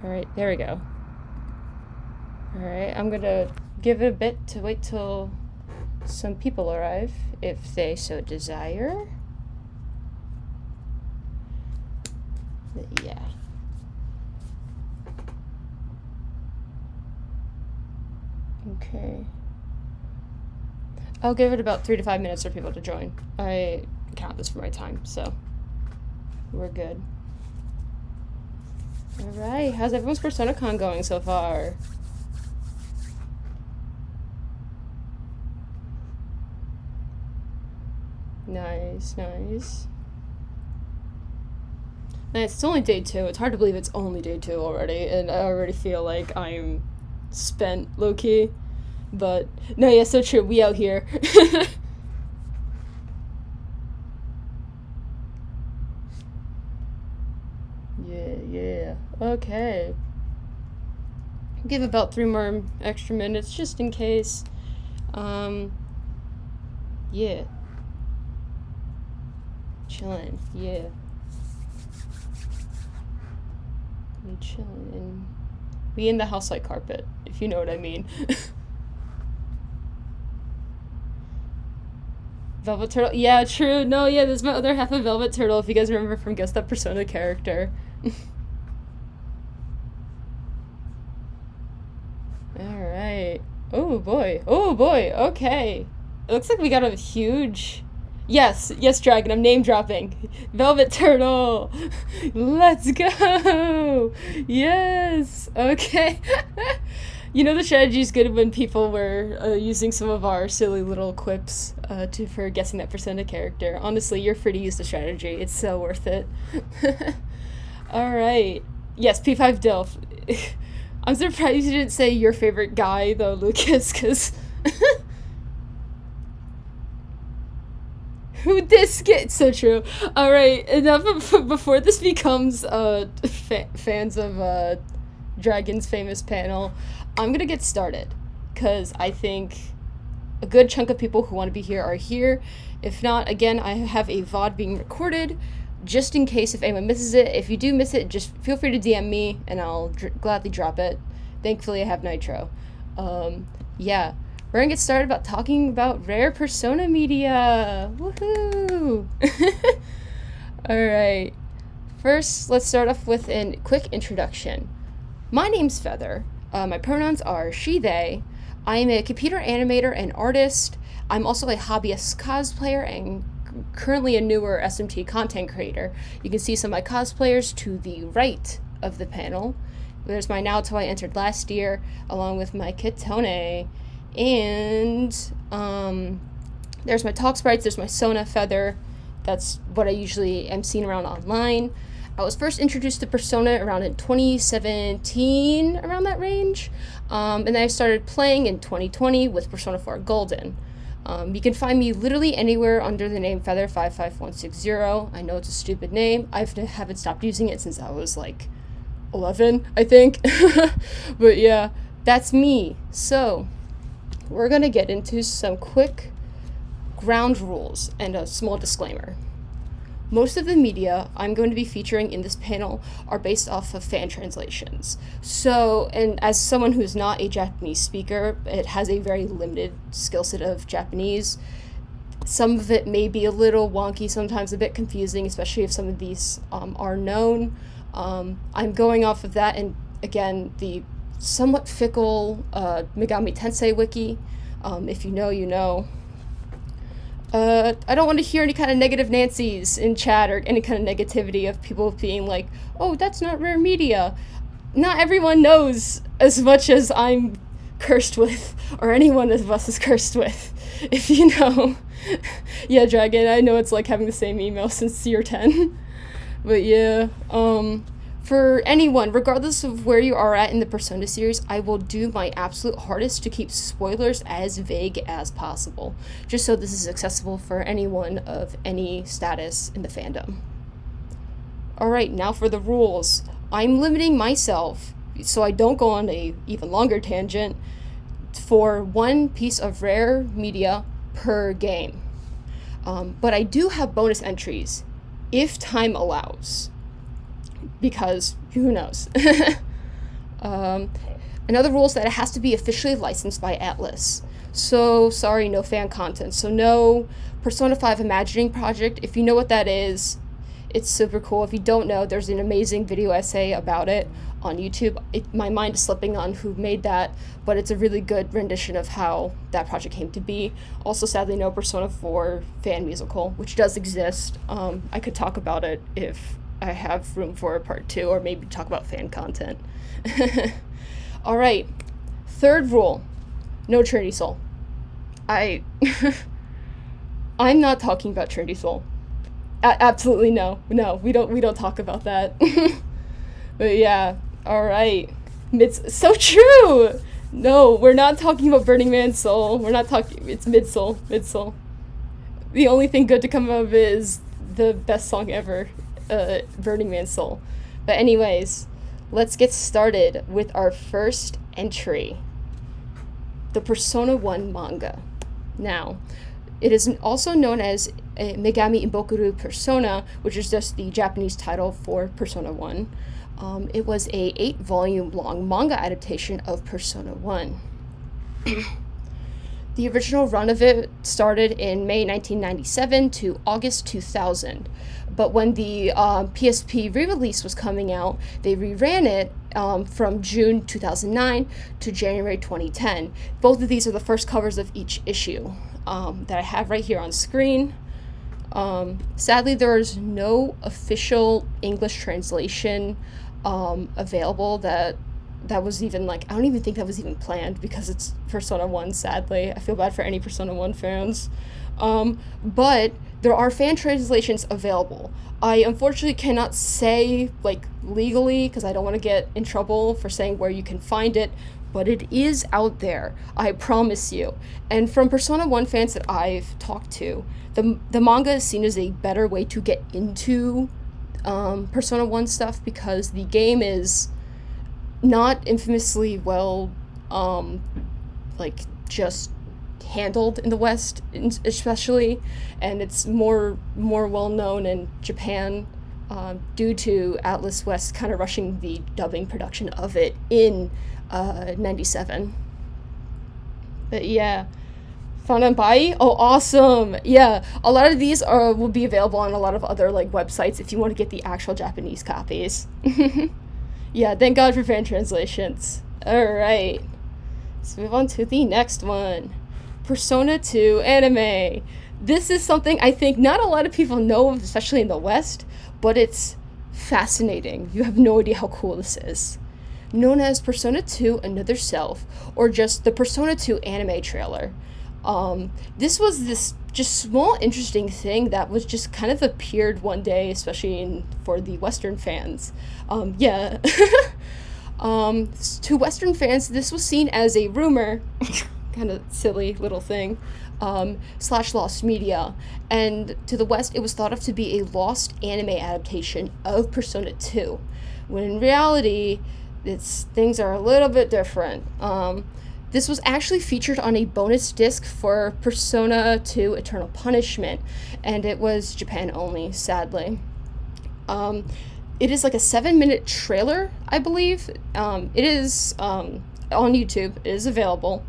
Alright, there we go. Alright, I'm gonna give it a bit to wait till some people arrive, if they so desire. Yeah. Okay. I'll give it about 3 to 5 minutes for people to join. I count this for my time, so we're good. Alright, how's everyone's Personacon going so far? Nice, nice. Nice, it's only day 2. It's hard to believe it's only day 2 already, and I already feel like I'm spent, low-key. But, no, yeah, so true, we out here. Yeah. Okay. Give about 3 more extra minutes, just in case. Yeah. Chillin', yeah. We chillin'. We in the house like carpet, if you know what I mean. Velvet Turtle, yeah, true. No, yeah, there's my other half of Velvet Turtle, if you guys remember from Guess That Persona character. Alright. Oh boy. Oh boy. Okay. It looks like we got a huge... Yes, Dragon, I'm name dropping. Velvet Turtle! Let's go! Yes! Okay. You know the strategy is good when people were using some of our silly little quips for guessing that Persona character. Honestly, you're free to use the strategy. It's so worth it. Alright. Yes, P5 Dilf. I'm surprised you didn't say your favorite guy, though, Lucas, because... Who this get? So true. Alright, enough before this becomes fans of Dragon's famous panel, I'm gonna get started, because I think a good chunk of people who want to be here are here. If not, again, I have a VOD being recorded, just in case if anyone misses it. If you do miss it, just feel free to DM me, and I'll gladly drop it. Thankfully, I have Nitro. Yeah. We're gonna get started about talking about rare Persona media. Woohoo! Alright. First, let's start off with a quick introduction. My name's Feather. My pronouns are she, they. I am a computer animator and artist. I'm also a hobbyist cosplayer and currently a newer SMT content creator. You can see some of my cosplayers to the right of the panel. There's my Naoto I entered last year, along with my Kitone. And there's my Talk Sprites, there's my Sona Feather. That's what I usually am seen around online. I was first introduced to Persona around in 2017, around that range. And then I started playing in 2020 with Persona 4 Golden. You can find me literally anywhere under the name Feather55160. I know it's a stupid name. I haven't stopped using it since I was like 11, I think. But yeah, that's me. So... we're going to get into some quick ground rules and a small disclaimer. Most of the media I'm going to be featuring in this panel are based off of fan translations. So, and as someone who's not a Japanese speaker, it has a very limited skill set of Japanese. Some of it may be a little wonky, sometimes a bit confusing, especially if some of these are known. I'm going off of that, and again, the somewhat fickle Megami Tensei wiki. If you know, you know. I don't want to hear any kind of negative Nancy's in chat or any kind of negativity of people being like, oh, that's not rare media. Not everyone knows as much as I'm cursed with, or any one of us is cursed with, if you know. Yeah, Dragon, I know it's like having the same email since year 10. But yeah, for anyone, regardless of where you are at in the Persona series, I will do my absolute hardest to keep spoilers as vague as possible, just so this is accessible for anyone of any status in the fandom. Alright, now for the rules. I'm limiting myself, so I don't go on a even longer tangent, for 1 piece of rare media per game. But I do have bonus entries, if time allows. Because who knows? Another rule is that it has to be officially licensed by Atlus. So, sorry, no fan content. So, no Persona 5 Imagining Project. If you know what that is, it's super cool. If you don't know, there's an amazing video essay about it on YouTube. My mind is slipping on who made that, but it's a really good rendition of how that project came to be. Also, sadly, no Persona 4 fan musical, which does exist. I could talk about it if I have room for a part 2, or maybe talk about fan content. All right, third rule, no Trinity Soul. I'm not talking about Trinity Soul. Absolutely no, we don't talk about that. But yeah, all right, it's so true. No, we're not talking about Burning Man Soul. We're not talking. It's Mid-Soul. The only thing good to come out of it is the best song ever, Burning Man Soul. But anyways, let's get started with our first entry, the Persona 1 manga. Now, it is also known as Megami Inbokurou Persona, which is just the Japanese title for Persona 1. It was a 8-volume long manga adaptation of Persona 1. The original run of it started in May 1997 to August 2000. But when the PSP re-release was coming out, they reran it from June 2009 to January 2010. Both of these are the first covers of each issue that I have right here on screen. Sadly, there is no official English translation available that was even, like, I don't even think that was even planned, because it's Persona 1, sadly. I feel bad for any Persona 1 fans. But there are fan translations available. I unfortunately cannot say, like, legally, because I don't want to get in trouble for saying where you can find it, but it is out there, I promise you. And from Persona 1 fans that I've talked to, the manga is seen as a better way to get into Persona 1 stuff, because the game is not infamously well, just handled in the West, especially, and it's more well known in Japan, due to Atlus West kind of rushing the dubbing production of it in 97. But yeah, Fanambai? Oh, awesome! Yeah, a lot of these will be available on a lot of other, like, websites if you want to get the actual Japanese copies. Yeah, thank God for fan translations. Alright, let's move on to the next one. Persona 2 anime. This is something I think not a lot of people know of, especially in the West, but it's fascinating. You have no idea how cool this is. Known as Persona 2 Another Self, or just the Persona 2 anime trailer. This was this just small interesting thing that was just kind of appeared one day, especially for the Western fans. To Western fans, this was seen as a rumor, kind of silly little thing, / lost media, and to the West it was thought of to be a lost anime adaptation of Persona 2, when in reality things are a little bit different. This was actually featured on a bonus disc for Persona 2 Eternal Punishment, and it was Japan only, sadly. It is like a 7-minute trailer, I believe. It is on YouTube. It is available.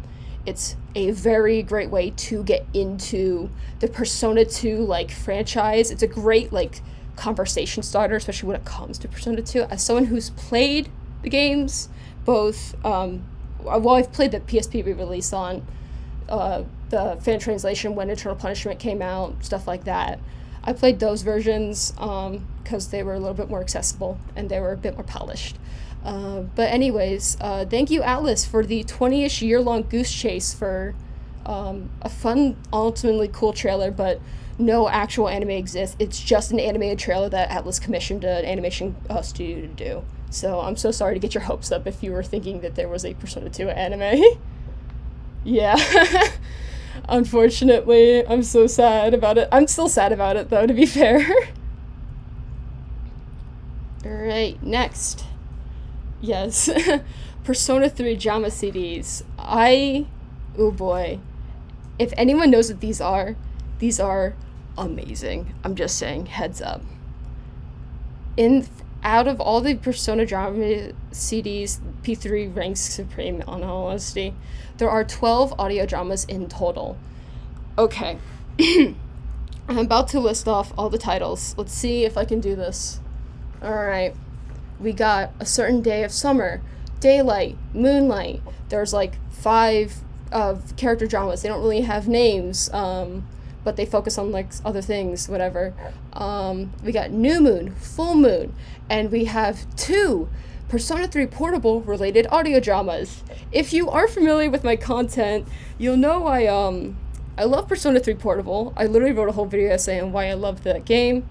It's a very great way to get into the Persona 2, like, franchise. It's a great, like, conversation starter, especially when it comes to Persona 2. As someone who's played the games, both, I've played the PSP re-release on the fan translation when Eternal Punishment came out, stuff like that. I played those versions because they were a little bit more accessible and they were a bit more polished. But anyways, thank you, Atlus, for the 20-ish year-long goose chase for a fun, ultimately cool trailer, but no actual anime exists. It's just an animated trailer that Atlus commissioned an animation studio to do. So I'm so sorry to get your hopes up if you were thinking that there was a Persona 2 anime. Yeah. Unfortunately, I'm so sad about it. I'm still sad about it, though, to be fair. Alright, next. Yes. Persona 3 drama CDs. Oh boy. If anyone knows what these are amazing. I'm just saying, heads up. Out of all the Persona drama CDs, P3 ranks supreme, on all honesty. There are 12 audio dramas in total. Okay. I'm about to list off all the titles. Let's see if I can do this. Alright. We got A Certain Day of Summer, Daylight, Moonlight. There's like 5 character dramas. They don't really have names, but they focus on like other things, whatever. We got New Moon, Full Moon, and we have 2 Persona 3 Portable related audio dramas. If you are familiar with my content, you'll know I love Persona 3 Portable. I literally wrote a whole video essay on why I love that game.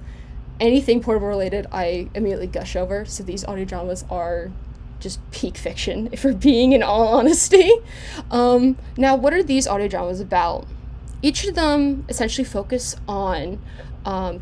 Anything portable related, I immediately gush over. So these audio dramas are just peak fiction, if we're being in all honesty. Now, what are these audio dramas about? Each of them essentially focus on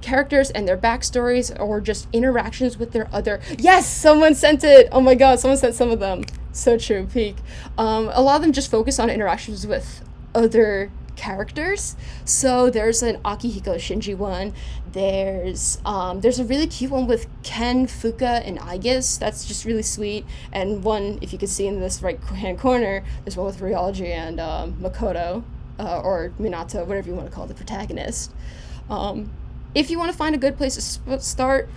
characters and their backstories, or just interactions with their other... Yes! Someone sent it! Oh my god, someone sent some of them. So true, peak. A lot of them just focus on interactions with other characters. So there's an Akihiko Shinji one. There's a really cute one with Ken, Fuka, and Aigis. That's just really sweet. And one, if you can see in this right hand corner, there's one with Ryoji and Makoto, or Minato, whatever you want to call the protagonist. If you want to find a good place to start,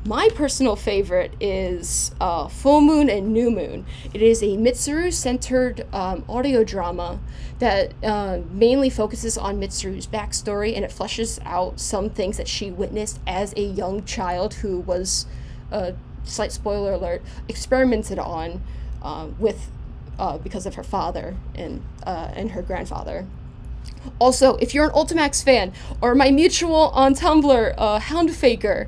my personal favorite is Full Moon and New Moon. It is a Mitsuru-centered audio drama that mainly focuses on Mitsuru's backstory, and it fleshes out some things that she witnessed as a young child who was, slight spoiler alert, experimented on with because of her father and her grandfather. Also, if you're an Ultimax fan, or my mutual on Tumblr, Houndfaker,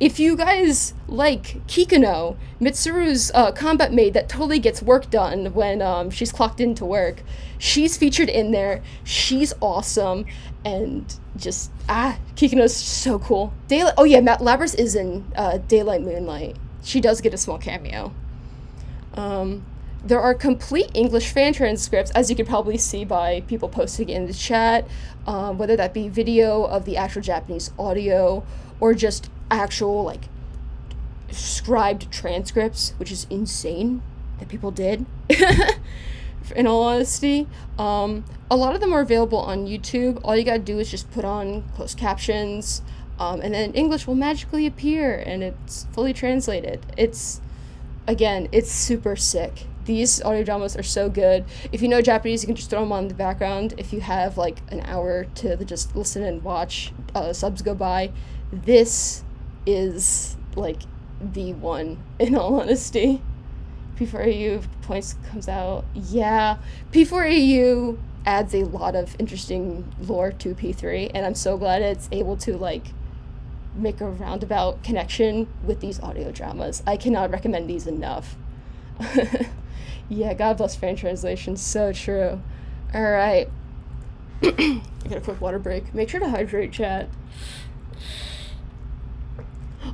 if you guys like Kikuno, Mitsuru's combat maid that totally gets work done when she's clocked into work, she's featured in there. She's awesome, and just, Kikuno's so cool. Daylight, oh yeah, Matt Labras is in Daylight Moonlight. She does get a small cameo. There are complete English fan transcripts, as you can probably see by people posting in the chat, whether that be video of the actual Japanese audio, or just actual, like, scribed transcripts, which is insane that people did, in all honesty. A lot of them are available on YouTube. All you gotta do is just put on closed captions, and then English will magically appear, and it's fully translated. It's super sick. These audio dramas are so good. If you know Japanese, you can just throw them on in the background. If you have like an hour to just listen and watch subs go by, this is like the one, in all honesty. P4AU points comes out. Yeah, P4AU adds a lot of interesting lore to P3, and I'm so glad it's able to like make a roundabout connection with these audio dramas. I cannot recommend these enough. Yeah, God bless fan translation. So true. Alright. I got a quick water break. Make sure to hydrate, chat.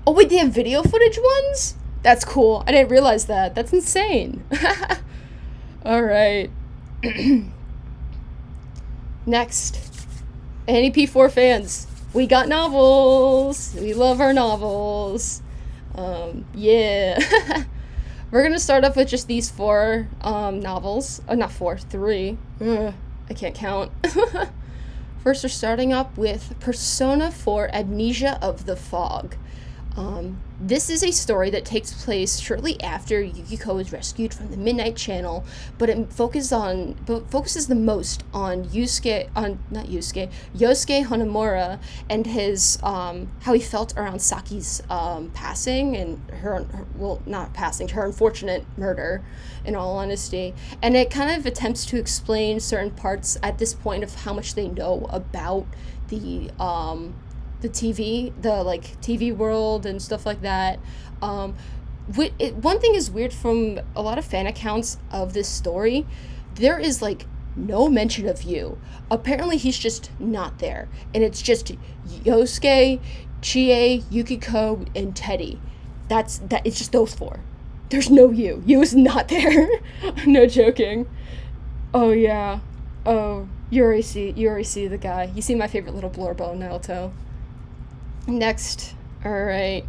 Oh wait, they have video footage ones? That's cool. I didn't realize that. That's insane. Alright. Next. Any P4 fans? We got novels. We love our novels. Yeah. We're gonna start off with just these 4 novels. Oh, not 4, 3. Ugh, I can't count. First, we're starting up with Persona 4 Amnesia of the Fog. This is a story that takes place shortly after Yukiko is rescued from the Midnight Channel, but it focuses the most on Yosuke Hanamura and his how he felt around Saki's passing and her unfortunate murder, in all honesty. And it kind of attempts to explain certain parts at this point of how much they know about the TV world and stuff like that. One thing is weird from a lot of fan accounts of this story. There is like no mention of Yu. Apparently he's just not there, and it's just Yosuke, Chie, Yukiko, and Teddy. It's just those 4. There's no Yu. Yu is not there. No joking. Oh yeah. Oh, you already see the guy. You see my favorite little blurbo, Naruto. Next, alright,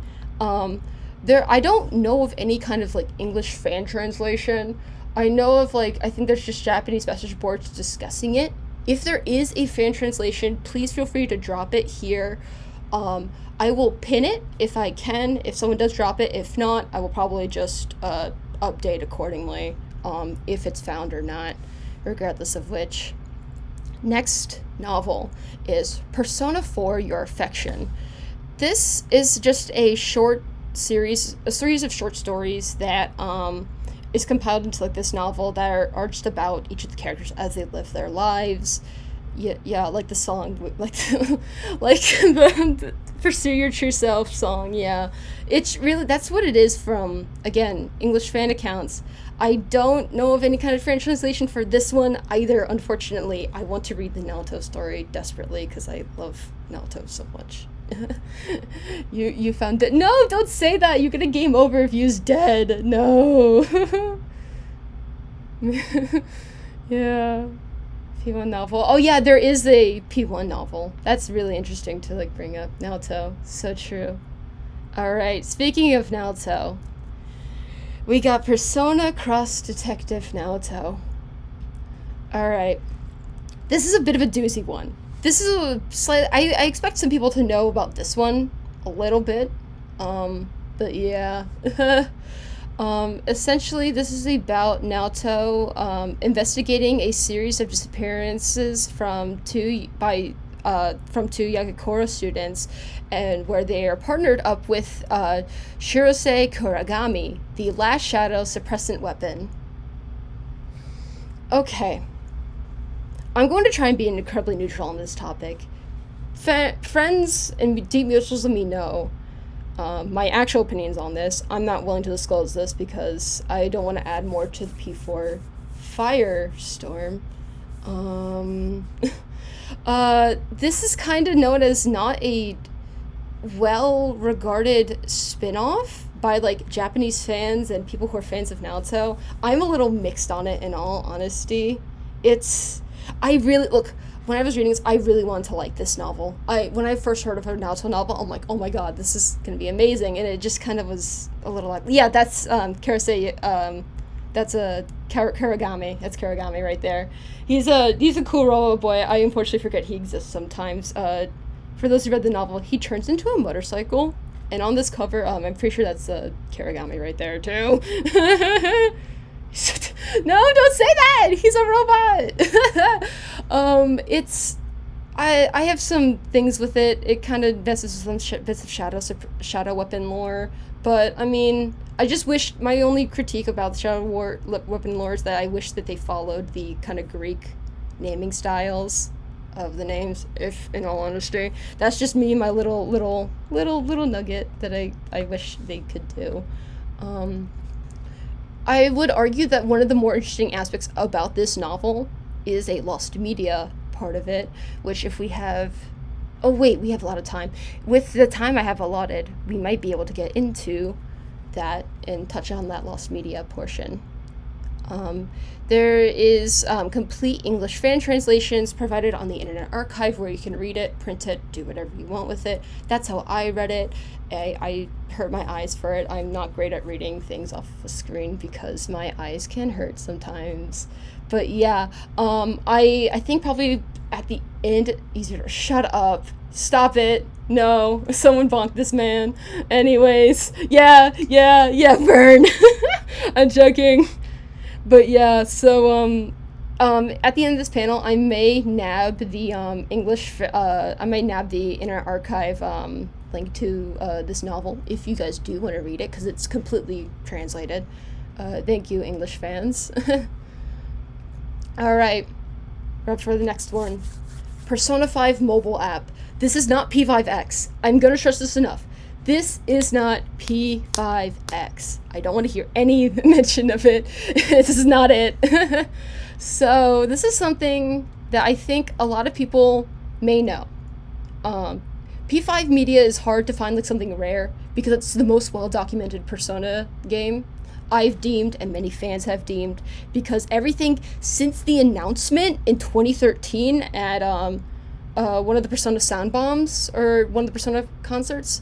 I don't know of any kind of like English fan translation. I know of like, I think there's just Japanese message boards discussing it. If there is a fan translation, please feel free to drop it here. I will pin it if I can, if someone does drop it. If not, I will probably just update accordingly, if it's found or not, regardless of which. Next novel is Persona 4 Your Affection. This is just a series of short stories that is compiled into like this novel that are just about each of the characters as they live their lives. Yeah, like the song, like like the Pursue Your True Self song. Yeah, it's really, that's what it is from, again, English fan accounts. I don't know of any kind of fan translation for this one either, unfortunately. I want to read the Naoto story desperately because I love Naoto so much. You found it. No, don't say that. You get a game over if you's dead. No. Yeah. P1 novel. Oh yeah, there is a P1 novel. That's really interesting to like bring up. Naoto. So true. Alright, speaking of Naoto, we got Persona Cross Detective Naoto. Alright. This is a bit of a doozy one. This is a slight. I expect some people to know about this one a little bit. But yeah. Essentially, this is about Naoto investigating a series of disappearances from two Yagakoro students, and where they are partnered up with Shirose Kuragami, the Last Shadow suppressant weapon. Okay. I'm going to try and be incredibly neutral on this topic. Friends and deep mutuals of me know my actual opinions on this. I'm not willing to disclose this because I don't want to add more to the P4 firestorm. This is kind of known as not a well-regarded spin-off by like Japanese fans and people who are fans of Naoto. I'm a little mixed on it, in all honesty. When I was reading this, I really wanted to like this novel. When I first heard of a Naoto novel, I'm like, oh my god, this is gonna be amazing, and it just kind of was a little like, yeah, that's Karase, that's a Karagami. That's Karagami right there. He's a cool robot boy. I unfortunately forget he exists sometimes. For those who read the novel, he turns into a motorcycle, and on this cover, I'm pretty sure that's Karagami right there too. No, don't say that! He's a robot! I have some things with it. It kind of messes with some bits of shadow weapon lore. But, I mean, I just wish, my only critique about the shadow weapon lore is that I wish that they followed the kind of Greek naming styles of the names, if, in all honesty. That's just me, my little nugget that I wish they could do. I would argue that one of the more interesting aspects about this novel is a lost media part of it, which if we have... Oh wait, we have a lot of time. With the time I have allotted, we might be able to get into that and touch on that lost media portion. There is complete English fan translations provided on the Internet Archive where you can read it, print it, do whatever you want with it. That's how I read it. I hurt my eyes for it. I'm not great at reading things off of a screen because my eyes can hurt sometimes. But yeah, I think probably at the end, easier to shut up. Stop it. No, someone bonked this man. Anyways, yeah, burn. I'm joking. But yeah, so at the end of this panel, I may nab the Internet Archive link to this novel if you guys do want to read it, because it's completely translated. Thank you, English fans. All right, we're up for the next one. Persona 5 mobile app. This is not P5X. I'm gonna stress this enough. This is not P5X. I don't want to hear any mention of it. This is not it. So this is something that I think a lot of people may know. P5 media is hard to find like something rare because it's the most well-documented Persona game. I've deemed, and many fans have deemed, because everything since the announcement in 2013 at one of the Persona sound bombs, or one of the Persona concerts,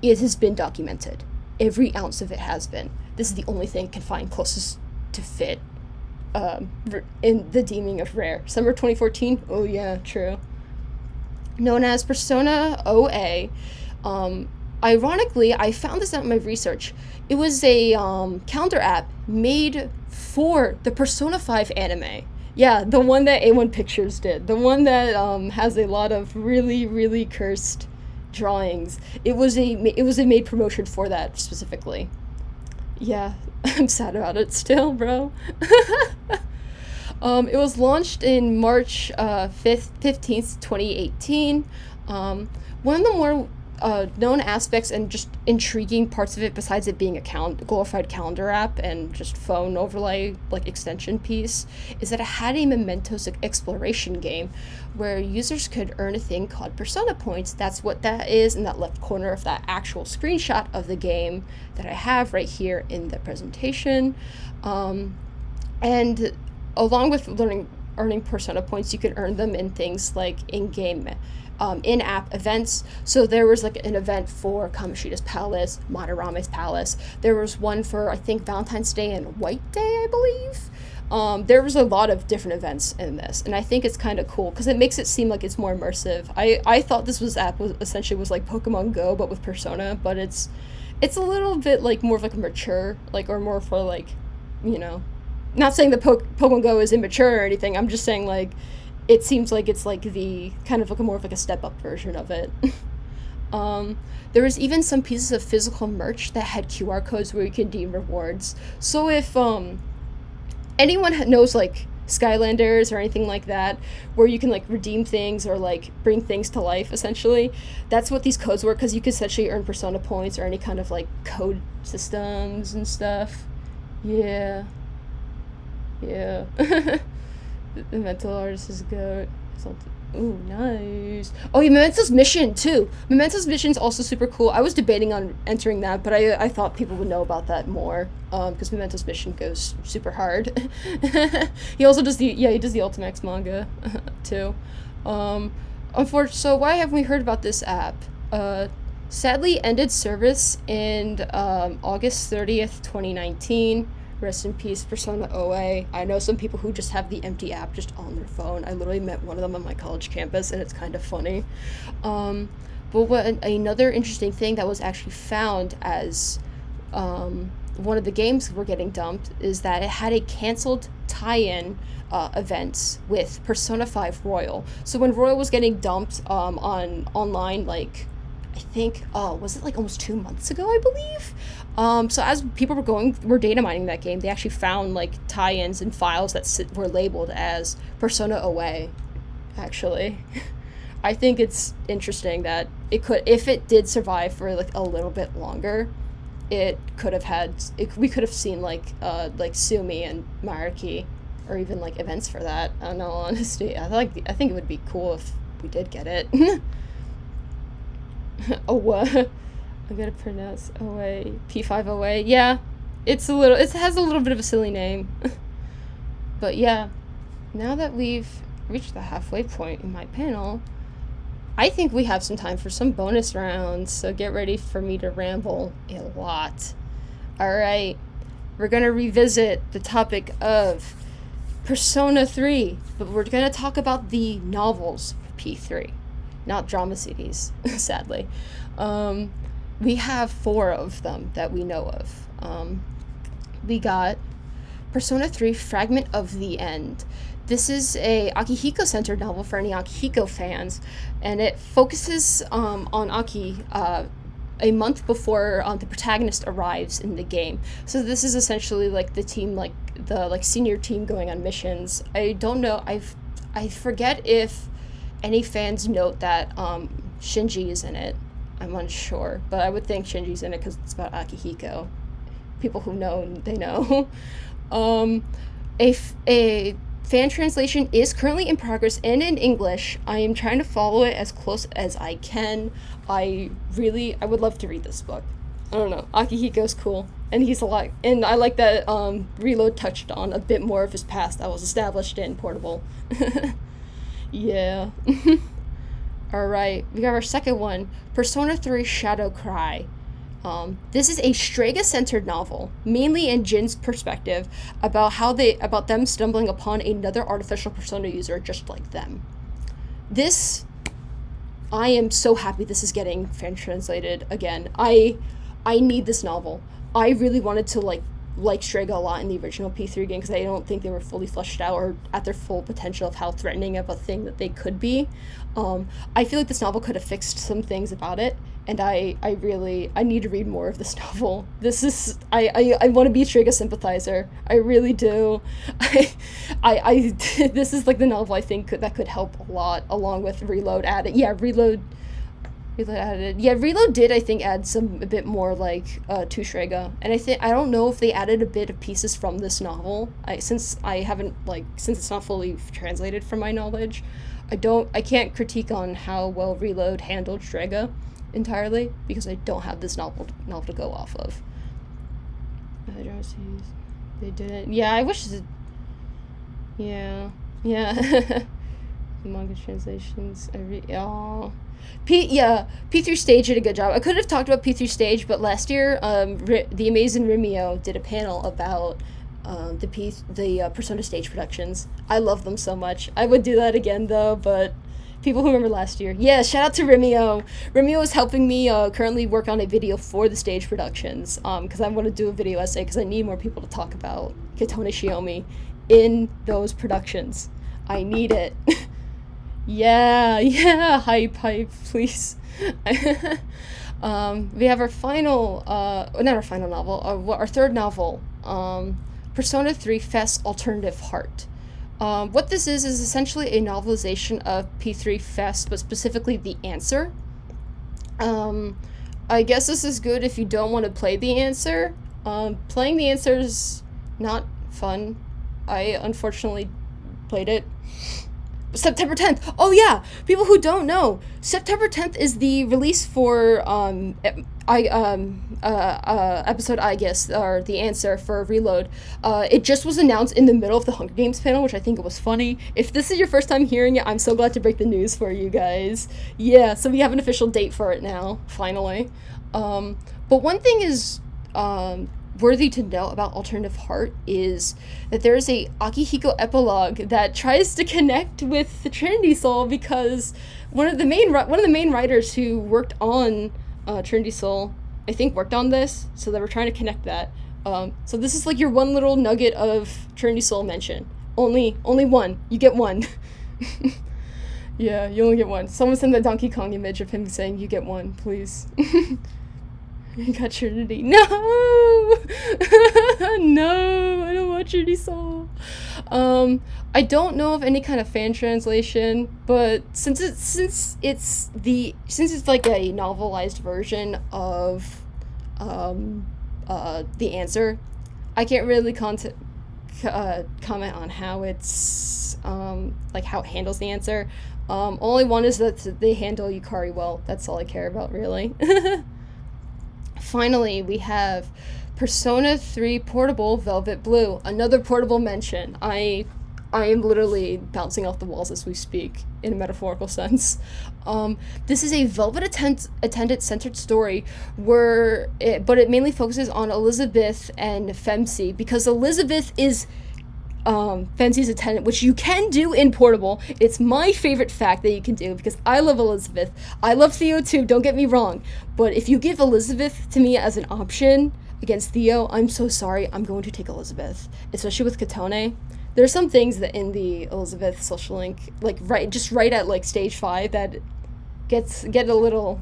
it has been documented. every ounce of it has been. This is the only thing can find closest to fit in the deeming of rare. Summer 2014? Oh yeah, true. Known as Persona OA. Ironically, I found this out in my research. It was a calendar app made for the Persona 5 anime. Yeah, the one that A1 Pictures did. The one that has a lot of really, really cursed drawings. It was a made promotion for that specifically. Yeah, I'm sad about it still, bro. It was launched in March 15th, 2018. One of the more known aspects and just intriguing parts of it, besides it being a glorified calendar app and just phone overlay like extension piece, is that it had a Mementos exploration game where users could earn a thing called Persona points. That's what that is in that left corner of that actual screenshot of the game that I have right here in the presentation. And along with earning Persona points, you could earn them in things like in-game in-app events. So there was like an event for Kamoshida's Palace, Madarame's Palace. There was one for, I think, Valentine's Day and White Day, I believe. There was a lot of different events in this, and I think it's kind of cool because it makes it seem like it's more immersive. I thought this app was essentially like Pokemon Go but with Persona, but it's a little bit like more of like a mature, like, or more for like, you know, not saying that Pokemon Go is immature or anything. I'm just saying like it seems like it's like the kind of like a more of like a step up version of it. There was even some pieces of physical merch that had QR codes where you can redeem rewards. So if anyone knows like Skylanders or anything like that, where you can like redeem things or like bring things to life, essentially, that's what these codes were, because you could essentially earn Persona points or any kind of like code systems and stuff. Yeah. The mental artist is goat. Ooh, nice. Oh, yeah, Memento's Mission, too. Memento's Mission's also super cool. I was debating on entering that, but I thought people would know about that more, because Memento's Mission goes super hard. He also does the Ultimax manga, too. So why haven't we heard about this app? Sadly ended service in August 30th, 2019. Rest in peace, Persona OA. I know some people who just have the empty app just on their phone. I literally met one of them on my college campus, and it's kind of funny. But another interesting thing that was actually found as one of the games were getting dumped is that it had a canceled tie-in events with Persona 5 Royal. So when Royal was getting dumped online, like, I think, was it like almost 2 months ago, I believe? So as people were data mining that game, they actually found like tie-ins and files that were labeled as Persona OA, actually. I think it's interesting that if it did survive for like a little bit longer, we could have seen like Sumi and Mariki, or even like events for that. I don't know, honestly. I think it would be cool if we did get it. I'm gonna pronounce OA, P5 OA. Yeah, it has a little bit of a silly name. But yeah, now that we've reached the halfway point in my panel, I think we have some time for some bonus rounds, so get ready for me to ramble a lot. Alright, we're gonna revisit the topic of Persona 3, but we're gonna talk about the novels for P3, not drama CDs, sadly. We have 4 of them that we know of. We got Persona 3 Fragment of the End. This is a Akihiko-centered novel for any Akihiko fans, and it focuses on Aki a month before the protagonist arrives in the game. So this is essentially like the team, like the senior team going on missions. I don't know. I forget if any fans note that Shinji is in it. I'm unsure, but I would think Shinji's in it because it's about Akihiko. People who know, they know. A fan translation is currently in progress and in English. I am trying to follow it as close as I can. I would love to read this book. I don't know. Akihiko's cool, and he's a lot, and I like that Reload touched on a bit more of his past that was established in Portable. Yeah. Alright, we got our second one, Persona 3 Shadow Cry. This is a Strega-centered novel, mainly in Jin's perspective, about them stumbling upon another artificial persona user just like them. I am so happy this is getting fan translated again. I need this novel. I really wanted to like Strega a lot in the original P3 game because I don't think they were fully fleshed out or at their full potential of how threatening of a thing that they could be. I feel like this novel could have fixed some things about it, and I need to read more of this novel. I want to be a Strega sympathizer. I really do. I this is like the novel I think that could help a lot, along with Reload added. Yeah, Reload added. Yeah, Reload did, I think, add a bit more, to Strega. And I don't know if they added a bit of pieces from this novel. Since it's not fully translated from my knowledge, I can't critique on how well Reload handled Strega entirely, because I don't have this novel to go off of. They didn't. Yeah, I wish yeah. Manga translations, P3 Stage did a good job. I could have talked about P3 Stage, but last year, the amazing Rimio did a panel about the Persona Stage productions. I love them so much. I would do that again, though, but people who remember last year. Yeah, shout out to Rimio. Rimio is helping me currently work on a video for the stage productions, because I want to do a video essay, because I need more people to talk about Kitone Shiomi in those productions. I need it. Yeah, hype, please. We have our final, not our final novel, our third novel, Persona 3 Fest Alternative Heart. What this is essentially a novelization of P3 Fest, but specifically The Answer. I guess this is good if you don't want to play The Answer. Playing The Answer is not fun. I unfortunately played it. September 10th. Oh yeah, people who don't know, September 10th is the release for episode I guess, or The Answer for Reload. It just was announced in the middle of the Hunger Games panel, which I think it was funny. If this is your first time hearing it, I'm so glad to break the news for you guys. Yeah, so we have an official date for it now, finally. But one thing is worthy to know about Alternative Heart is that there is a Akihiko epilogue that tries to connect with the Trinity Soul, because one of the main writers who worked on Trinity Soul, I think, worked on this, so they were trying to connect that. So this is like your one little nugget of Trinity Soul mention. Only one. You get one. Yeah, you only get one. Someone send that Donkey Kong image of him saying, "You get one, please." You got Trinity. No! No, I don't want Trinity Soul. I don't know of any kind of fan translation, but since it's like a novelized version of The Answer, I can't really comment on how it's how it handles The Answer. Only one is that they handle Yukari well. That's all I care about, really. Finally, we have Persona 3 Portable Velvet Blue, another portable mention. I am literally bouncing off the walls as we speak, in a metaphorical sense. This is a Velvet Attendant-centered story, but it mainly focuses on Elizabeth and Femsi, because Elizabeth is Femsi's attendant, which you can do in Portable. It's my favorite fact that you can do, because I love Elizabeth. I love Theo too, don't get me wrong. But if you give Elizabeth to me as an option against Theo, I'm so sorry, I'm going to take Elizabeth. Especially with Kitone. There's some things that in the Elizabeth social link, right at stage 5, that get a little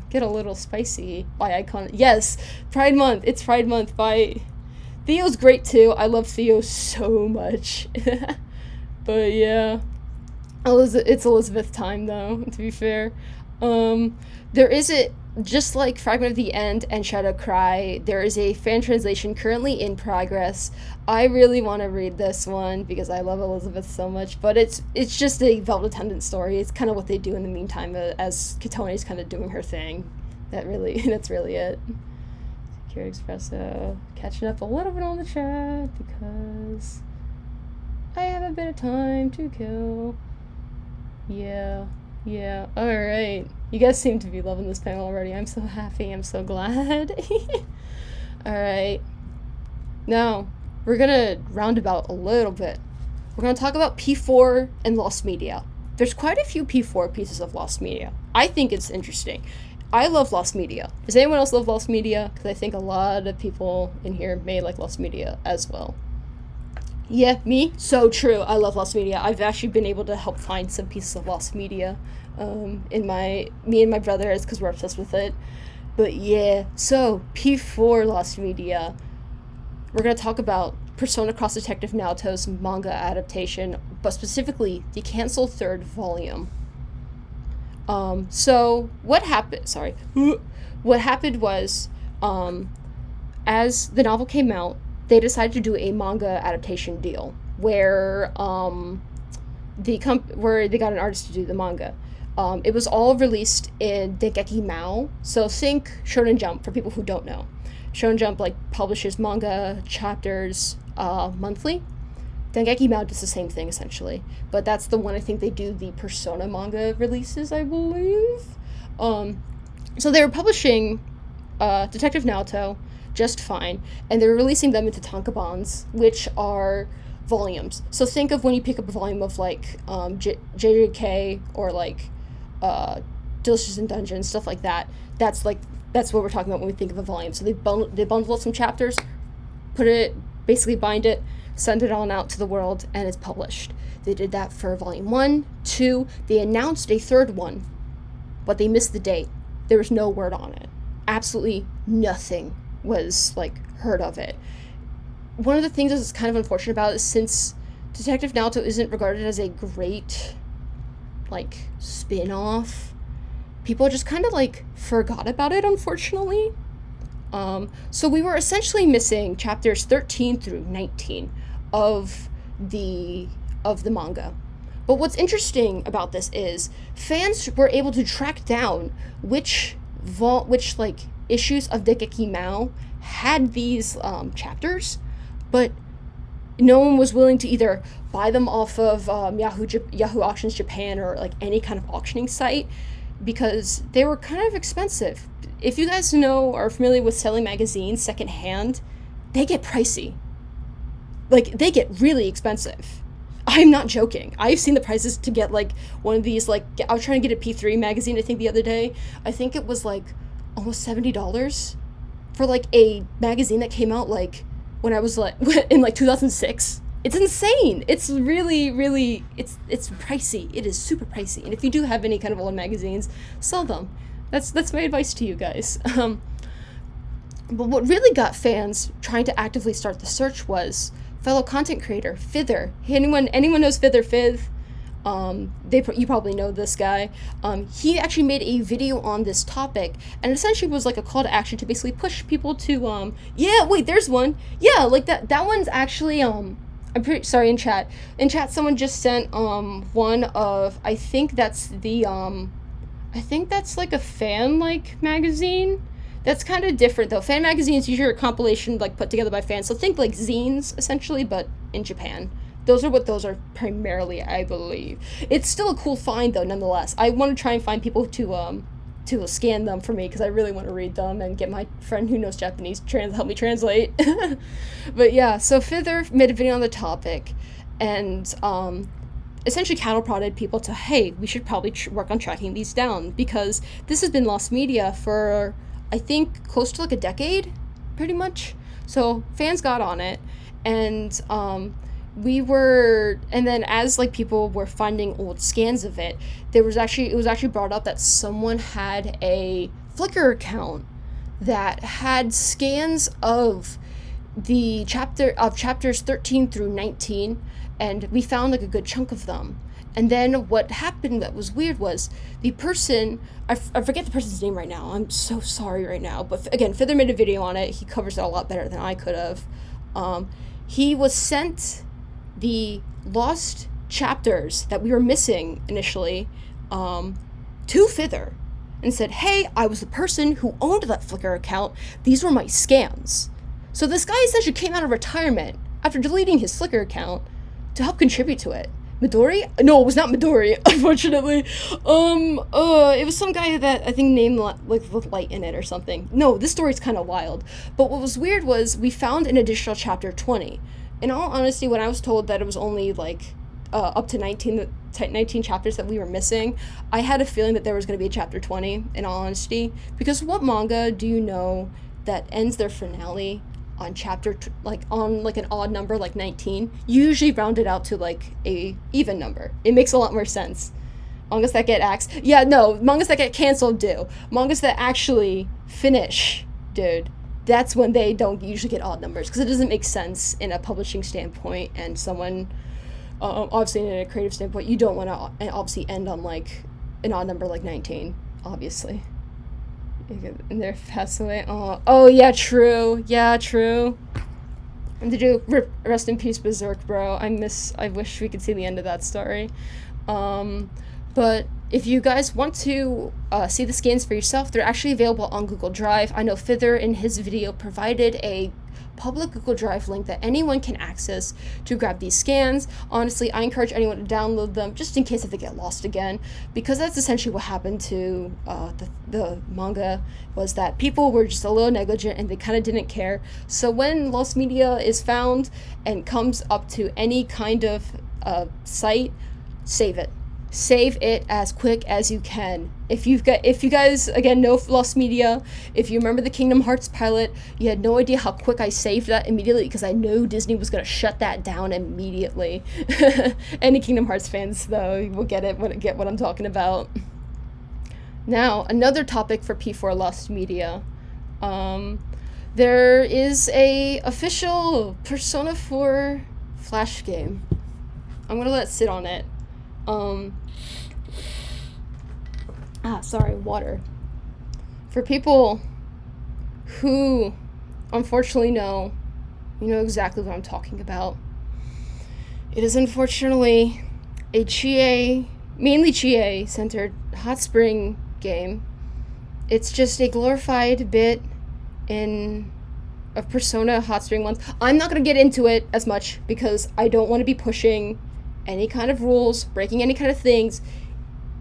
spicy by icon. Yes, Pride Month. It's Pride Month by Theo's great too. I love Theo so much. But yeah, it's Elizabeth time though, to be fair. There is just like Fragment of the End and Shadow Cry, there is a fan translation currently in progress. I really want to read this one because I love Elizabeth so much, but it's just a Velvet Attendant story. It's kind of what they do in the meantime as Kitone's kind of doing her thing. That's really it. Secure Espresso, catching up a little bit on the chat because I have a bit of time to kill. Yeah, alright. You guys seem to be loving this panel already. I'm so happy, I'm so glad. Alright. Now, we're gonna roundabout a little bit. We're gonna talk about P4 and Lost Media. There's quite a few P4 pieces of Lost Media. I think it's interesting. I love Lost Media. Does anyone else love Lost Media? Because I think a lot of people in here may like Lost Media as well. Yeah, me? So true. I love Lost Media. I've actually been able to help find some pieces of Lost Media me and my brother, is because we're obsessed with it. But yeah, so P4 Lost Media. We're going to talk about Persona Cross Detective Naoto's manga adaptation, but specifically the canceled third volume. So what happened? Sorry. What happened was, as the novel came out, they decided to do a manga adaptation deal where where they got an artist to do the manga. It was all released in Dengeki Mao. So think Shonen Jump for people who don't know. Shonen Jump publishes manga chapters monthly. Dengeki Mao does the same thing essentially, but that's the one I think they do the Persona manga releases, I believe. So they were publishing Detective Naoto just fine, and they were releasing them into tankobons, which are volumes. So think of when you pick up a volume of JJK or Delicious in Dungeon, stuff like that. That's what we're talking about when we think of a volume. So they bundle up some chapters, basically bind it, send it on out to the world, and it's published. They did that for volume 1, 2. They announced a third one, but they missed the date. There was no word on it. Absolutely nothing was heard of it. One of the things that's kind of unfortunate about it is, since Detective Naoto isn't regarded as a great spin-off, people just kind of forgot about it, unfortunately. So we were essentially missing chapters 13 through 19 of the manga. But what's interesting about this is fans were able to track down which issues of Dengeki Mao had these chapters, but no one was willing to either buy them off of Yahoo Auctions Japan or any kind of auctioning site, because they were kind of expensive. If you guys are familiar with selling magazines secondhand, they get pricey. They get really expensive. I'm not joking. I've seen the prices to get one of these, I was trying to get a P3 magazine, I think, the other day. I think it was almost $70 for a magazine that came out when I was in 2006. It's insane. It's really, really, it's pricey. It is super pricey. And if you do have any kind of old magazines, sell them. That's my advice to you guys. But what really got fans trying to actively start the search was fellow content creator Fither. Anyone knows Fither Fith? You probably know this guy. He actually made a video on this topic, and essentially was a call to action to basically push people to there's one. That one's actually I'm pretty sorry, in chat someone just sent one of, I think that's a fan magazine. That's kind of different though. Fan magazines usually are a compilation put together by fans, so think zines essentially, but in Japan. Those are what those are primarily, I believe. It's still a cool find though, nonetheless. I want to try and find people to scan them for me, because I really want to read them and get my friend who knows Japanese help me translate. But yeah, so Fither made a video on the topic, and essentially cattle prodded people to, hey, we should probably work on tracking these down, because this has been lost media for, I think, close to a decade, pretty much. So fans got on it, and then as people were finding old scans of it, it was actually brought up that someone had a Flickr account that had scans of chapters 13 through 19, and we found a good chunk of them. And then what happened that was weird was the person, I forget the person's name right now, I'm so sorry right now, but again, Fither made a video on it. He covers it a lot better than I could have. He was sent the lost chapters that we were missing initially to Fither, and said, hey, I was the person who owned that Flickr account. These were my scans. So this guy essentially came out of retirement after deleting his Flickr account to help contribute to it. Midori? No, it was not Midori, unfortunately. It was some guy that I think named like with light in it or something. No, this story's kind of wild. But what was weird was we found an additional chapter 20. In all honesty, when I was told that it was only like up to 19 chapters that we were missing, I had a feeling that there was going to be a chapter 20, in all honesty. Because what manga do you know that ends their finale on on an odd number like 19? You usually round it out to like a even number. It makes a lot more sense. Mangas that get axed, mangas that get canceled do. Mangas that actually finish, dude, that's when they don't usually get odd numbers, because it doesn't make sense in a publishing standpoint, and someone obviously in a creative standpoint, you don't want to obviously end on like an odd number like 19, obviously. And they're passed away. Oh yeah, true. Yeah, true. And did you rest in peace, Berserk, bro? I wish we could see the end of that story. But if you guys want to see the scans for yourself, they're actually available on Google Drive. I know Fither in his video provided a public Google Drive link that anyone can access to grab these scans. Honestly, I encourage anyone to download them just in case if they get lost again, because that's essentially what happened to the manga, was that people were just a little negligent and they kind of didn't care. So when lost media is found and comes up to any kind of site, save it. Save it as quick as you can. If you guys again know lost media, if you remember the Kingdom Hearts pilot, you had no idea how quick I saved that immediately, because I knew Disney was gonna shut that down immediately. Any Kingdom Hearts fans though will get what I'm talking about. Now another topic for P4 lost media. There is a official Persona 4 Flash game. I'm gonna let it sit on it. Water. For people who unfortunately know, you know exactly what I'm talking about. It is unfortunately a mainly Chie-centered hot spring game. It's just a glorified bit of Persona hot spring ones. I'm not going to get into it as much because I don't want to be pushing any kind of rules, breaking any kind of things.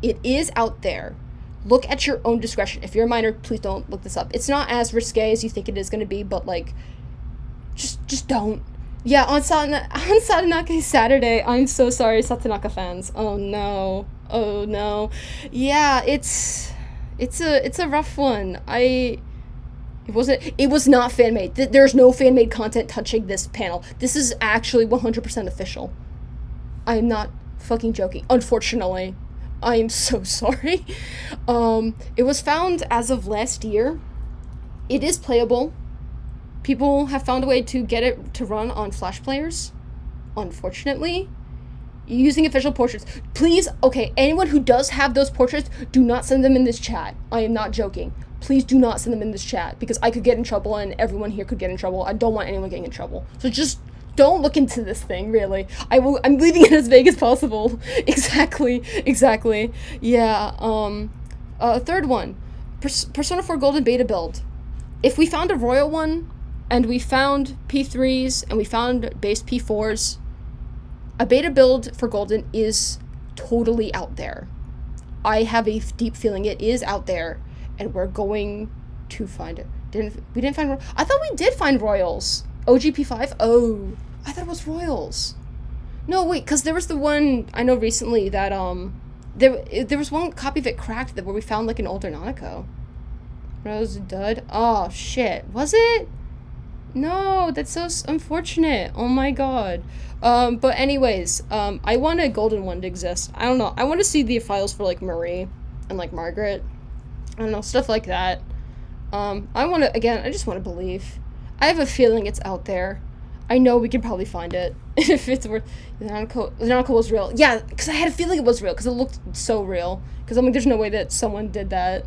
It is out there. Look at your own discretion. If you're a minor, please don't look this up. It's not as risque as you think it is going to be, but like, just don't. Yeah, on Satanaka Saturday, I'm so sorry, Satanaka fans. Oh no. Yeah, it's a rough one. It was not fan made. There's no fan made content touching this panel. This is actually 100% official. I'm not fucking joking. Unfortunately, I am so sorry. It was found as of last year. It is playable. People have found a way to get it to run on Flash players. Unfortunately, using official portraits. Please, okay, anyone who does have those portraits, do not send them in this chat. I am not joking. Please do not send them in this chat, because I could get in trouble and everyone here could get in trouble. I don't want anyone getting in trouble. So just don't look into this thing, really. I'm leaving it as vague as possible. Exactly. Yeah, third one. Persona 4 Golden beta build. If we found a royal one, and we found P3s, and we found base P4s, a beta build for Golden is totally out there. I have a deep feeling it is out there, and we're going to find it. We didn't find... I thought we did find royals. OGP5? Oh, I thought it was royals. No, wait, because there was the one I know recently that, there was one copy of it cracked where we found, like, an older Nanako. Rose Dud? Oh, shit. Was it? No, that's so unfortunate. Oh my god. But anyways, I want a golden one to exist. I don't know. I want to see the files for, like, Marie and, like, Margaret. I don't know, stuff like that. I just want to believe. I have a feeling it's out there. I know we can probably find it. If it's worth... The Nanako was real. Yeah, because I had a feeling it was real, because it looked so real. Because I'm like, there's no way that someone did that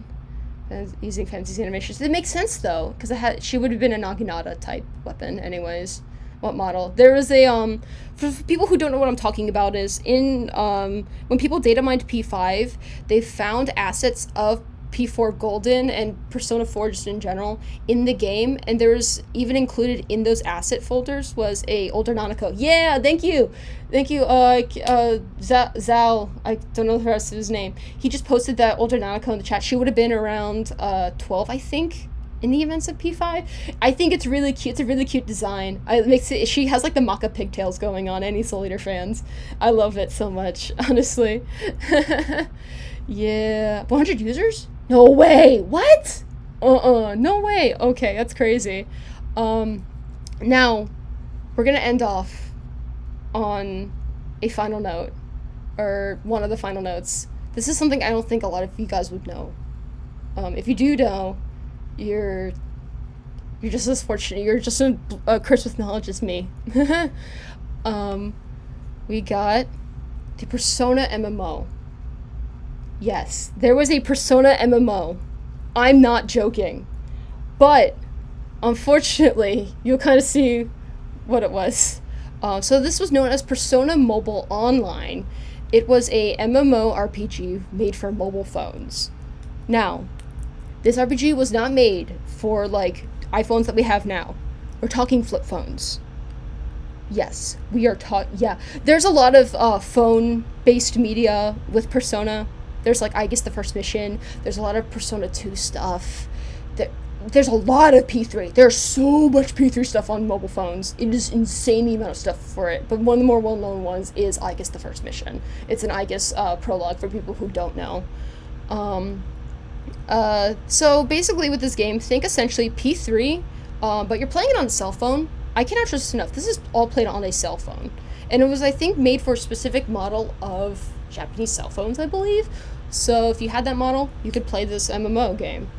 using fantasy animations. It makes sense, though, because she would have been a Naginata type weapon, anyways. What model? There was a, for people who don't know what I'm talking about, is in, when people data mined P5, they found assets of P4 Golden and Persona 4 just in general in the game, and there was even included in those asset folders was a older Nanako. Yeah, thank you. Zal, I don't know the rest of his name. He just posted that older Nanako in the chat. She would have been around 12, I think, in the events of P5. I think it's really cute. It's a really cute design. She has like the Maka pigtails going on. Any Soul Eater fans, I love it so much, honestly. Yeah, 100 users? No way. What? No way. Okay, that's crazy. Now we're gonna end off on a final note, or one of the final notes. This is something I don't think a lot of you guys would know. If you do know, you're just as fortunate. You're just a cursed with knowledge as me. We got the Persona MMO. Yes, there was a Persona MMO. I'm not joking. But, unfortunately, you'll kind of see what it was. So this was known as Persona Mobile Online. It was a MMO RPG made for mobile phones. Now, this RPG was not made for, like, iPhones that we have now. We're talking flip phones. Yes, we are yeah. There's a lot of phone-based media with Persona. There's, like, I guess the first mission. There's a lot of Persona 2 stuff. There's a lot of P3. There's so much P3 stuff on mobile phones. It is insane the amount of stuff for it. But one of the more well-known ones is, I guess, the first mission. It's an, I guess, prologue for people who don't know. So basically with this game, think essentially P3, but you're playing it on a cell phone. I cannot stress enough, this is all played on a cell phone. And it was, I think, made for a specific model of Japanese cell phones, I believe. So if you had that model, you could play this MMO game.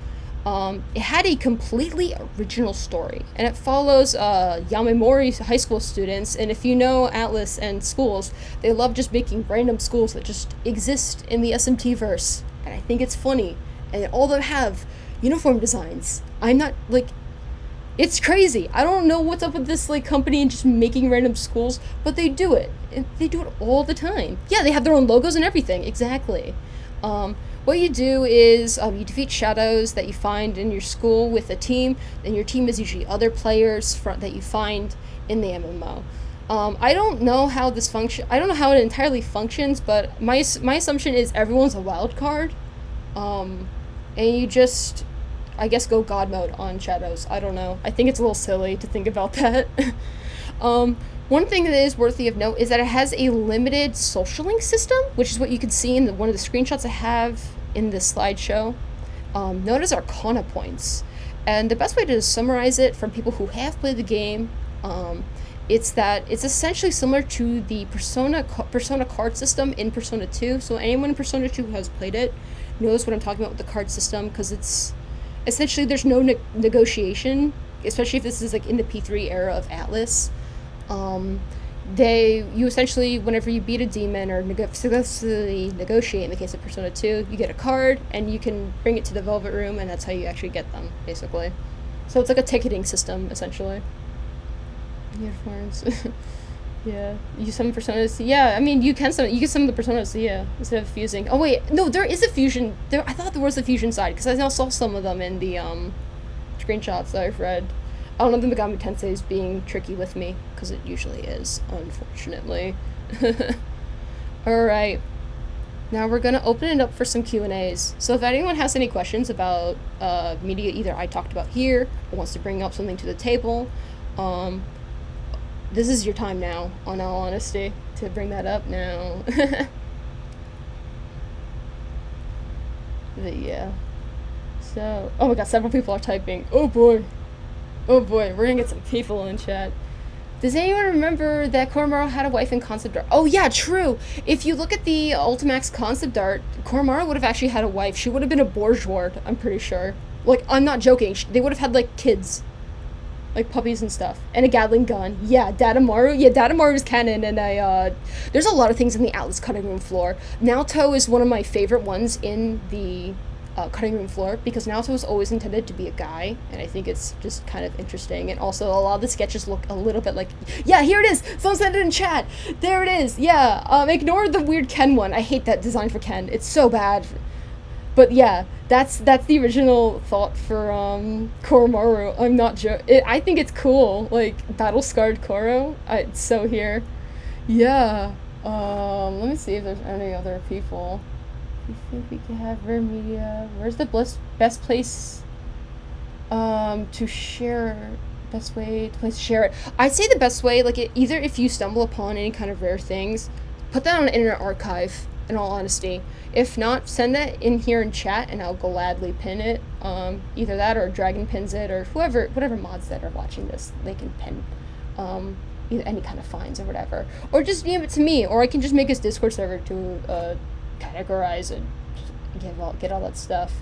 It had a completely original story, and it follows Yamamori high school students. And if you know Atlus and schools, they love just making random schools that just exist in the SMT verse. And I think it's funny. And all of them have uniform designs. I'm not, like, it's crazy. I don't know what's up with this, like, company and just making random schools, but they do it. And they do it all the time. Yeah, they have their own logos and everything. Exactly. What you do is you defeat shadows that you find in your school with a team, and your team is usually other players that you find in the MMO. I don't know how this I don't know how it entirely functions, but my assumption is everyone's a wild card. And you just, I guess, go God mode on shadows. I don't know. I think it's a little silly to think about that. One thing that is worthy of note is that it has a limited social link system, which is what you can see in one of the screenshots I have in this slideshow. Known as Arcana points. And the best way to summarize it from people who have played the game, it's that it's essentially similar to the Persona card system in Persona 2. So anyone in Persona 2 who has played it knows what I'm talking about with the card system, because it's essentially there's no negotiation, especially if this is like in the P3 era of Atlus. You essentially, whenever you beat a demon or successfully negotiate in the case of Persona 2, you get a card and you can bring it to the Velvet Room, and that's how you actually get them, basically. So it's like a ticketing system, essentially. Uniforms. Yeah, you summon personas. Yeah, I mean, you can summon the personas, yeah, instead of fusing. Oh wait, no, there is a fusion. I thought there was a fusion side, because I now saw some of them in the screenshots that I've read. I don't know if the Megami Tensei is being tricky with me, because it usually is, unfortunately. Alright, now we're gonna open it up for some Q&As. So if anyone has any questions about media either I talked about here, or wants to bring up something to the table, this is your time now, on all honesty, to bring that up now. But yeah. So, oh my god, several people are typing. Oh boy, we're gonna get some people in chat. Does anyone remember that Koromaru had a wife in concept art? Oh yeah, true! If you look at the Ultimax concept art, Koromaru would have actually had a wife. She would have been a bourgeois, I'm pretty sure. Like, I'm not joking. They would have had, like, kids. Like puppies and stuff, and a Gatling gun. Yeah, Datamaru. Yeah, Datamaru's canon, and there's a lot of things in the Atlus cutting room floor. Naoto is one of my favorite ones in the cutting room floor, because Naoto was always intended to be a guy, and I think it's just kind of interesting. And also, a lot of the sketches look a little bit like, yeah, here it is. Someone said it in chat. There it is. Yeah. Ignore the weird Ken one. I hate that design for Ken. It's so bad. But yeah, that's the original thought for Koromaru. I'm not I think it's cool. Like battle scarred Koro. It's so here. Yeah. Let me see if there's any other people. You think we can have rare media? Where's the best place to share? Best way to share it. I'd say the best way, like either if you stumble upon any kind of rare things, put that on Internet Archive. In all honesty, if not, send that in here in chat, and I'll gladly pin it. Either that or Dragon pins it, or whatever mods that are watching this, they can pin. Either any kind of fines or whatever, or just DM it to me, or I can just make a Discord server to categorize and get all that stuff.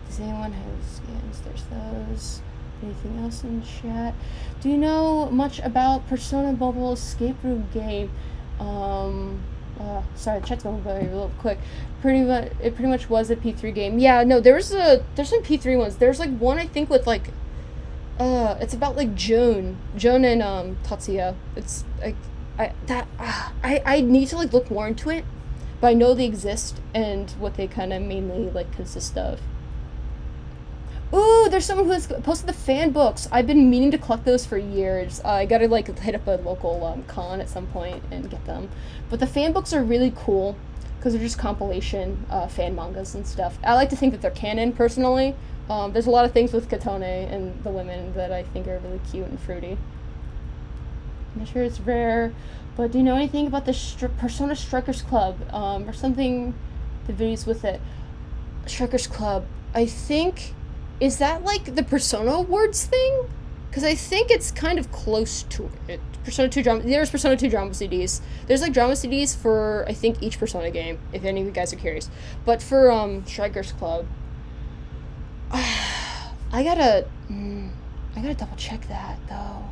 Does anyone have scans? There's those. Anything else in chat? Do you know much about Persona Mobile escape room game? Sorry, the chat's going by a little quick. It pretty much was a P3 game. Yeah, no, there's some P3 ones. There's like one I think with like, it's about like Joan and Tatsuya. It's like I need to like look more into it, but I know they exist and what they kind of mainly like consist of. Ooh, there's someone who has posted the fan books. I've been meaning to collect those for years. I gotta like hit up a local con at some point and get them. But the fan books are really cool because they're just compilation fan mangas and stuff. I like to think that they're canon personally. There's a lot of things with Katone and the women that I think are really cute and fruity. I'm not sure it's rare, but do you know anything about the Persona Strikers Club or something? The videos with it. Strikers Club. I think. Is that like the Persona Awards thing? Because I think it's kind of close to it. Persona 2 drama. There's Persona 2 drama CDs. There's like drama CDs for I think each Persona game. If any of you guys are curious, but for Strikers Club, I gotta double check that though.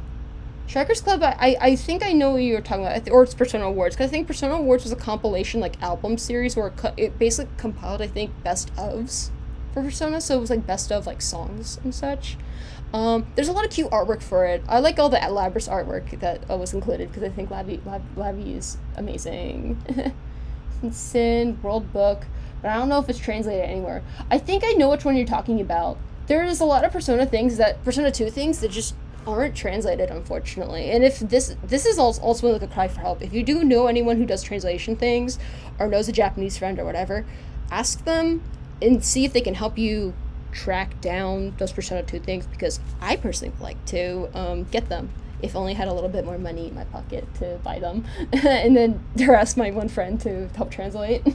Strikers Club. I think I know what you were talking about. Or it's Persona Awards. Because I think Persona Awards was a compilation like album series where it basically compiled I think best ofs. For Persona, so it was like best of like songs and such. There's a lot of cute artwork for it. I like all the Labris artwork that was included because I think Lavi is amazing. Sin World Book, but I don't know if it's translated anywhere. I think I know which one you're talking about. There is a lot of Persona 2 things that just aren't translated, unfortunately. And if this is also like a cry for help. If you do know anyone who does translation things or knows a Japanese friend or whatever, ask them and see if they can help you track down those Persona 2 things, because I personally would like to get them if only had a little bit more money in my pocket to buy them and then harass my one friend to help translate.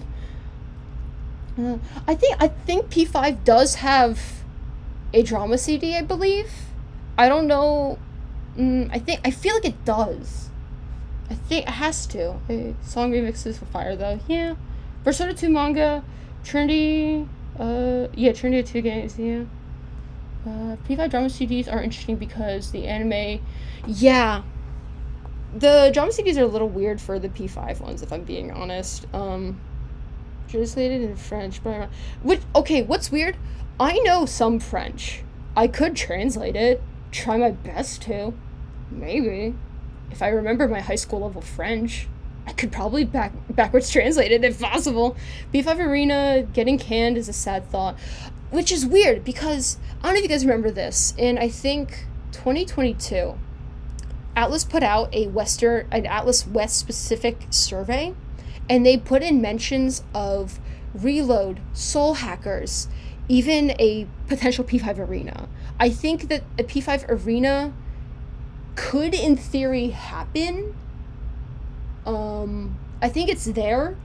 I think P5 does have a drama CD, I believe. I don't know. I feel like it does. I think it has to. Song remixes for Fire though. Yeah. Persona 2 manga. Trinity 2 games, yeah. P5 drama CDs are interesting because the anime, yeah. The drama CDs are a little weird for the P5 ones, if I'm being honest. Translated in French, but what's weird? I know some French. I could translate it, try my best to, maybe. If I remember my high school level French. I could probably backwards translate it if possible. B5 Arena getting canned is a sad thought, which is weird because I don't know if you guys remember this. In I think 2022, Atlus put out an Atlus West specific survey, and they put in mentions of Reload, Soul Hackers, even a potential P5 Arena. I think that a P5 Arena could, in theory, happen. I think it's there.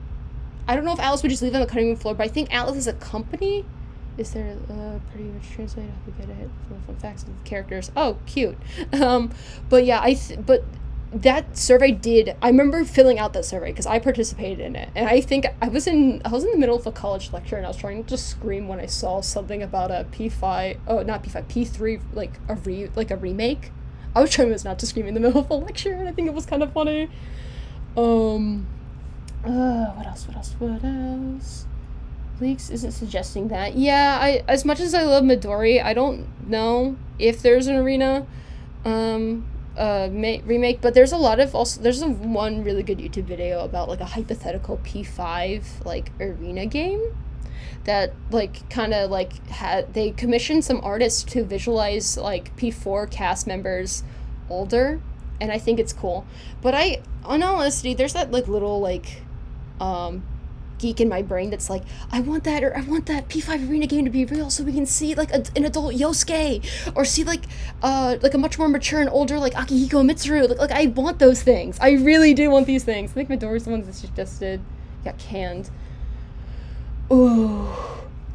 I don't know if Atlus would just leave it on the cutting room floor, but I think Atlus as a company is there pretty much translated. How we get it? Fun facts of characters. Oh, cute. But yeah, but that survey did. I remember filling out that survey because I participated in it, and I think I was in the middle of a college lecture, and I was trying to scream when I saw something about a P5. Oh, not P5. P3 like a remake. I was trying not to scream in the middle of a lecture, and I think it was kind of funny. What else? Leaks isn't suggesting that. Yeah, as much as I love Midori, I don't know if there's an arena, remake, but there's one really good YouTube video about, like, a hypothetical P5, like, arena game. that like kind of like had they commissioned some artists to visualize like P4 cast members older, and I think it's cool. But on all honesty, there's that like little like geek in my brain that's like, I want that P5 arena game to be real so we can see like an adult Yosuke, or see like a much more mature and older like Akihiko Mitsuru. Like I want those things. I really do want these things. I think Midori's the ones that suggested got canned. Ooh.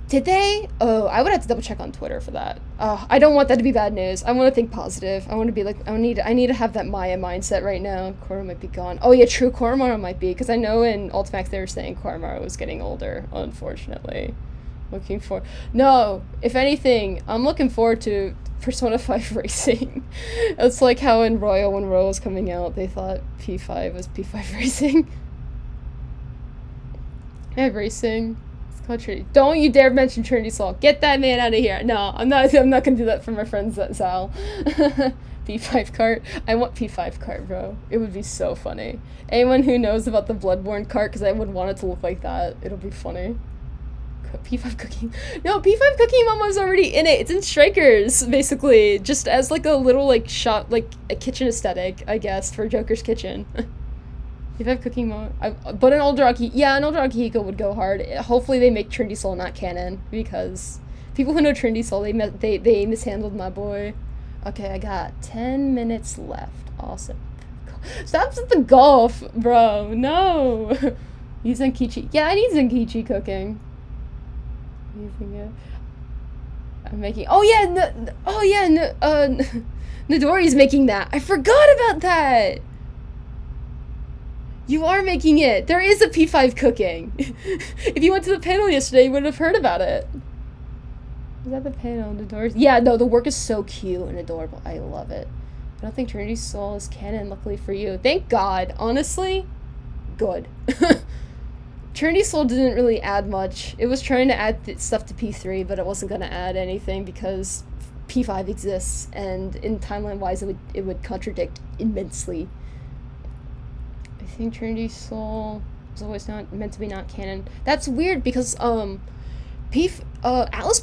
Did they? Oh, I would have to double check on Twitter for that. I don't want that to be bad news. I want to think positive. I want to be like, I need to have that Maya mindset right now. Korra might be gone. Oh yeah, true. Koromaru might be, because I know in Ultimax they were saying Koromaru was getting older. Unfortunately, no. If anything, I'm looking forward to Persona 5 Racing. It's like how in Royal, when Royal was coming out, they thought P5 was P5 Racing. I have Racing. Trinity. Don't you dare mention Trinity Soul. Get that man out of here. No, I'm not gonna do that for my friends at Zal. P5 cart. I want P5 cart, bro. It would be so funny. Anyone who knows about the Bloodborne cart, because I would want it to look like that. It'll be funny. P5 Cooking. No, P5 Cooking Mama's already in it. It's in Strikers, basically. Just as like a little like shop, like a kitchen aesthetic, I guess, for Joker's Kitchen. P5 Cooking Mode. But an older Akihiko would go hard. Hopefully they make Trinity Soul not canon, because people who know Trinity Soul, they mishandled my boy. Okay, I got 10 minutes left. Awesome. Stop at the golf, bro. No. Use Zenkichi. Yeah, I need Zenkichi cooking. Using it. I'm making. Oh yeah. Nidori's making that. I forgot about that. You are making it. There is a P5 cooking. If you went to the panel yesterday, you would have heard about it. Is that the panel? Nidori's? Yeah, no, the work is so cute and adorable. I love it. I don't think Trinity Soul is canon, luckily for you. Thank God. Honestly, good. Trinity Soul didn't really add much. It was trying to add stuff to P3, but it wasn't going to add anything because P5 exists, and in timeline-wise, it would contradict immensely. I think Trinity Soul is always not meant to be not canon. That's weird because Atlus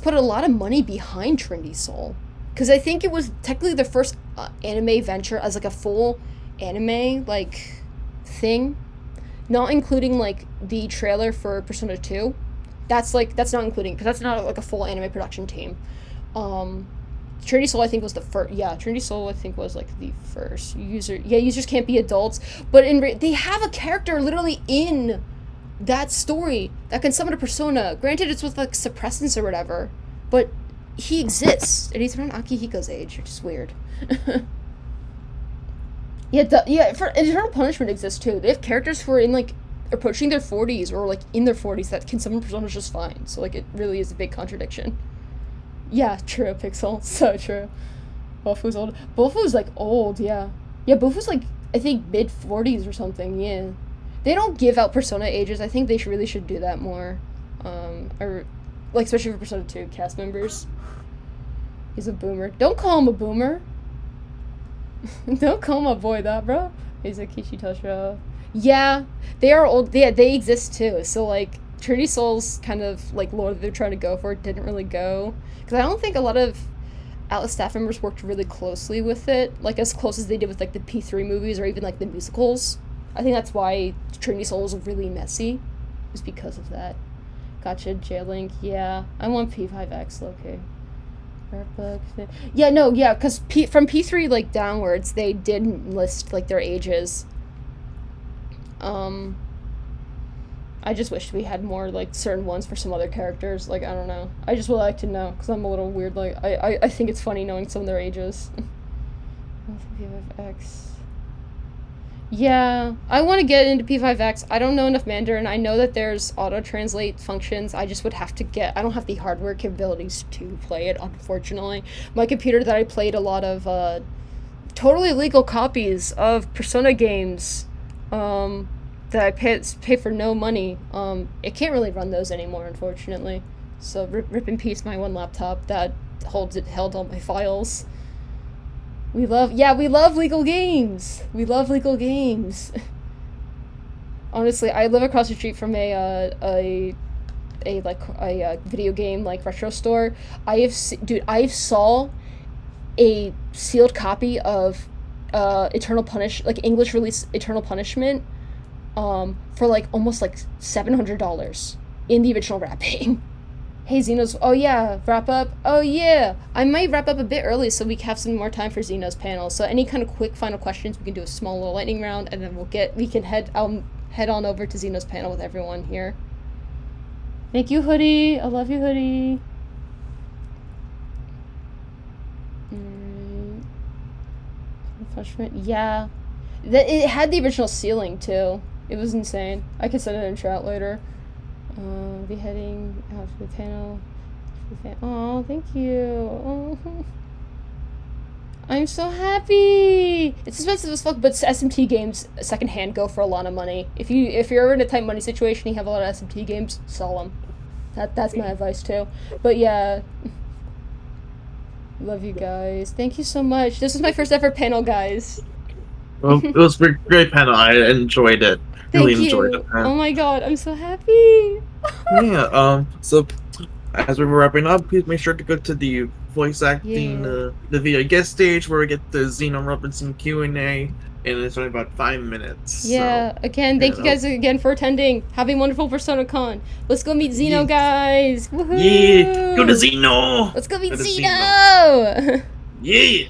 put a lot of money behind Trinity Soul, because I think it was technically the first anime venture as like a full anime like thing, not including like the trailer for Persona 2. That's not including, because that's not like a full anime production team. Trinity Soul, I think, was the first. Yeah, Trinity Soul, I think, was like the first users can't be adults, but they have a character literally in that story that can summon a persona. Granted, it's with like suppressants or whatever, but he exists, and he's around Akihiko's age, which is weird. For Eternal Punishment exists too. They have characters who are in like approaching their 40s or like in their 40s that can summon personas just fine. So like it really is a big contradiction. Yeah, true, Pixel. So true. Bofu's old. Bofu's like old, yeah. Yeah, Bofu's like, I think mid 40s or something, yeah. They don't give out persona ages. I think they really should do that more. Or like especially for Persona 2 cast members. He's a boomer. Don't call him a boomer. Don't call my boy that, bro. He's a Kishi Toshiro. Yeah, they are old. Yeah, they exist too. So like Trinity Soul's kind of like lore that they're trying to go for didn't really go, because I don't think a lot of Atlus staff members worked really closely with it, like as close as they did with like the P3 movies or even like the musicals. I think that's why Trinity Soul was really messy. It was because of that. Gotcha, J-Link. Yeah, I want P5X. Okay. Yeah, no, yeah, because from P3 like downwards, they didn't list like their ages. I just wish we had more like certain ones for some other characters. Like I don't know. I just would like to know, because I'm a little weird. Like I think it's funny knowing some of their ages. P5X. Yeah, I want to get into P5X. I don't know enough Mandarin. I know that there's auto-translate functions. I just would have to I don't have the hardware capabilities to play it, unfortunately. My computer that I played a lot of totally illegal copies of Persona games that I pay for no money, it can't really run those anymore, unfortunately. So rip in peace my one laptop that held all my files. We love legal games. We love legal games. Honestly, I live across the street from a a video game like retro store, I saw a sealed copy of English release Eternal Punishment for like almost like $700 in the original wrapping. Hey, Xeno's. Oh, yeah. Wrap up. Oh, yeah. I might wrap up a bit early so we can have some more time for Xeno's panel. So, any kind of quick final questions, we can do a small little lightning round, and then we can head on over to Xeno's panel with everyone here. Thank you, Hoodie. I love you, Hoodie. Punishment. Yeah. It had the original ceiling, too. It was insane. I could send it in chat later. Beheading out for the panel. Oh, thank you. Oh. I'm so happy. It's expensive as fuck, but SMT games secondhand go for a lot of money. If you're ever in a tight money situation, you have a lot of SMT games, sell them. That's my advice too. But yeah, love you guys. Thank you so much. This was my first ever panel, guys. Well, it was a great panel. I enjoyed it. Really enjoyed it. Oh my god, I'm so happy. Yeah. So, as we were wrapping up, please make sure to go to the voice acting, the video guest stage where we get the Xeno Robinson Q&A, and it's only about 5 minutes. Yeah. So, again, thank you guys again for attending. Have a wonderful Personacon. Let's go meet Xeno, guys. Woohoo! Yeah. Go to Xeno. Let's go meet Xeno. Yeah.